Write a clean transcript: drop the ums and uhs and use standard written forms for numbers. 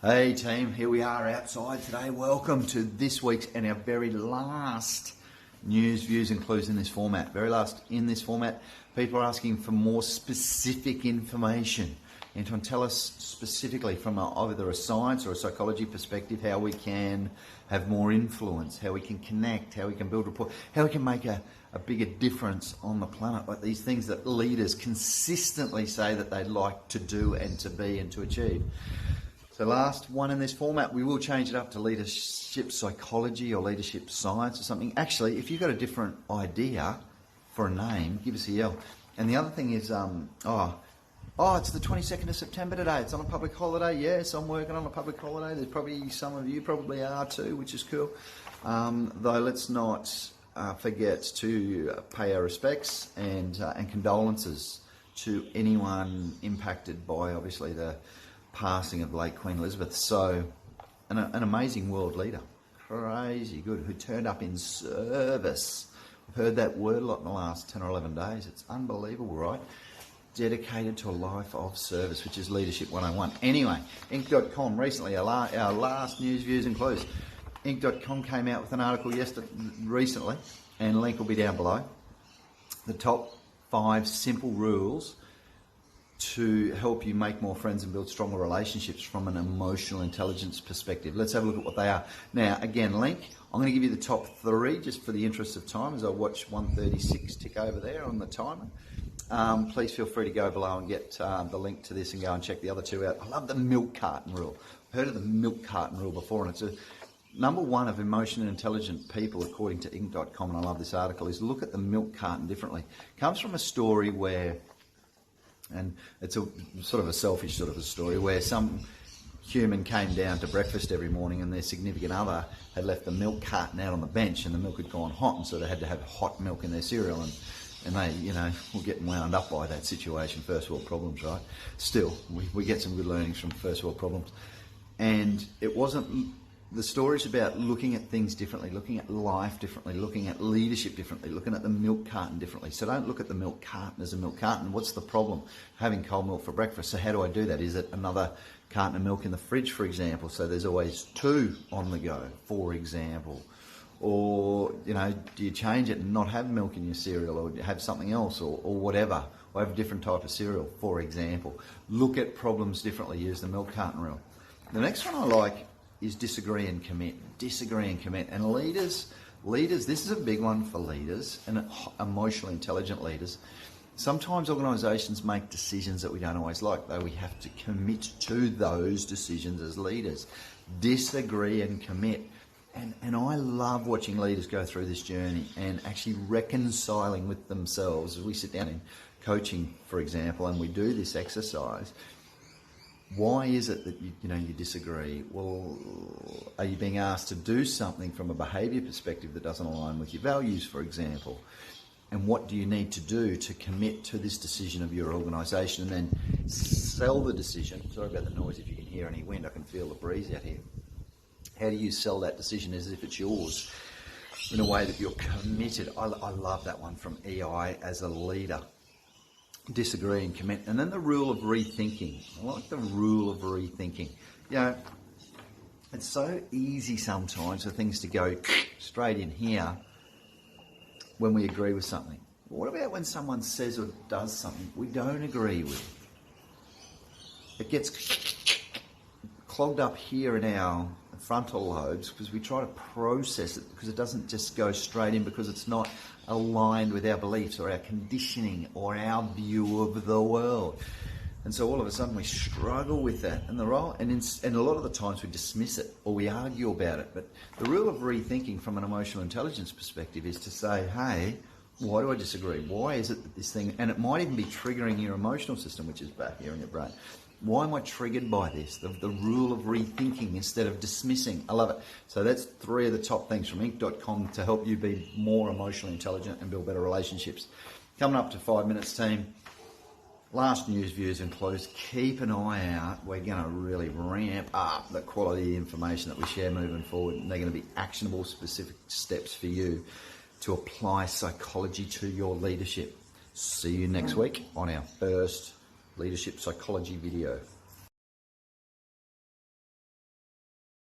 Hey team, here we are outside today. Welcome to this week's and our very last news, views and clues in this format. Very last in this format. People are asking for more specific information. Anton, tell us specifically from either a science or a psychology perspective how we can have more influence, how we can connect, how we can build rapport, how we can make a bigger difference on the planet. Like these things that leaders consistently say that they'd like to do and to be and to achieve. So last one in this format, we will change it up to leadership psychology or leadership science or something. Actually, if you've got a different idea for a name, give us a yell. And the other thing is, it's the 22nd of September today. It's on a public holiday. Yes, I'm working on a public holiday. There's probably some of you probably are too, which is cool. Though let's not forget to pay our respects and condolences to anyone impacted by obviously the passing of late Queen Elizabeth. So an amazing world leader, crazy good, who turned up in service. I've heard that word a lot in the last 10 or 11 days. It's unbelievable, right? Dedicated to a life of service, which is Leadership 101. Anyway, Inc.com recently, our last news, views and clues. Inc.com came out with an article recently, and the link will be down below. The top 5 simple rules to help you make more friends and build stronger relationships from an emotional intelligence perspective. Let's have a look at what they are. Now, again, link. I'm going to give you the top 3 just for the interest of time as I watch 1:36 tick over there on the timer. Please feel free to go below and get the link to this and go and check the other 2 out. I love the milk carton rule. I've heard of the milk carton rule before, and it's a number 1 of emotionally intelligent people, according to Inc.com, and I love this article, is look at the milk carton differently. It comes from a story where, and it's a sort of a selfish sort of a story, where some human came down to breakfast every morning and their significant other had left the milk carton out on the bench and the milk had gone hot, and so they had to have hot milk in their cereal, and they, were getting wound up by that situation. First world problems, right? Still, we get some good learnings from first world problems. And it wasn't, the story's about looking at things differently, looking at life differently, looking at leadership differently, looking at the milk carton differently. So don't look at the milk carton as a milk carton. What's the problem? Having cold milk for breakfast. So how do I do that? Is it another carton of milk in the fridge, for example? So there's always 2 on the go, for example. Or, do you change it and not have milk in your cereal, or have something else, or whatever, or have a different type of cereal, for example. Look at problems differently. Use the milk carton rule. The next one I like is disagree and commit. Disagree and commit. And leaders, this is a big one for leaders and emotionally intelligent leaders. Sometimes organisations make decisions that we don't always like, though we have to commit to those decisions as leaders. Disagree and commit. And I love watching leaders go through this journey and actually reconciling with themselves. As we sit down in coaching, for example, and we do this exercise, why is it that you disagree? Well, are you being asked to do something from a behaviour perspective that doesn't align with your values, for example? And what do you need to do to commit to this decision of your organisation and then sell the decision? Sorry about the noise, if you can hear any wind, I can feel the breeze out here. How do you sell that decision as if it's yours in a way that you're committed? I love that one from EI as a leader. Disagree and commit. And then the rule of rethinking. I like the rule of rethinking. It's so easy sometimes for things to go straight in here when we agree with something. But what about when someone says or does something we don't agree with? It gets clogged up here in our frontal lobes because we try to process it, because it doesn't just go straight in, because it's not aligned with our beliefs or our conditioning or our view of the world. And so all of a sudden we struggle with that, and a lot of the times we dismiss it or we argue about it. But the rule of rethinking from an emotional intelligence perspective is to say, hey, why do I disagree? Why is it that this thing, and it might even be triggering your emotional system, which is back here in your brain. Why am I triggered by this? The rule of rethinking instead of dismissing. I love it. So that's 3 of the top things from Inc.com to help you be more emotionally intelligent and build better relationships. Coming up to 5 minutes, team. Last news, views and clues. Keep an eye out. We're going to really ramp up the quality of information that we share moving forward. And they're going to be actionable, specific steps for you to apply psychology to your leadership. See you next week on our first leadership psychology video.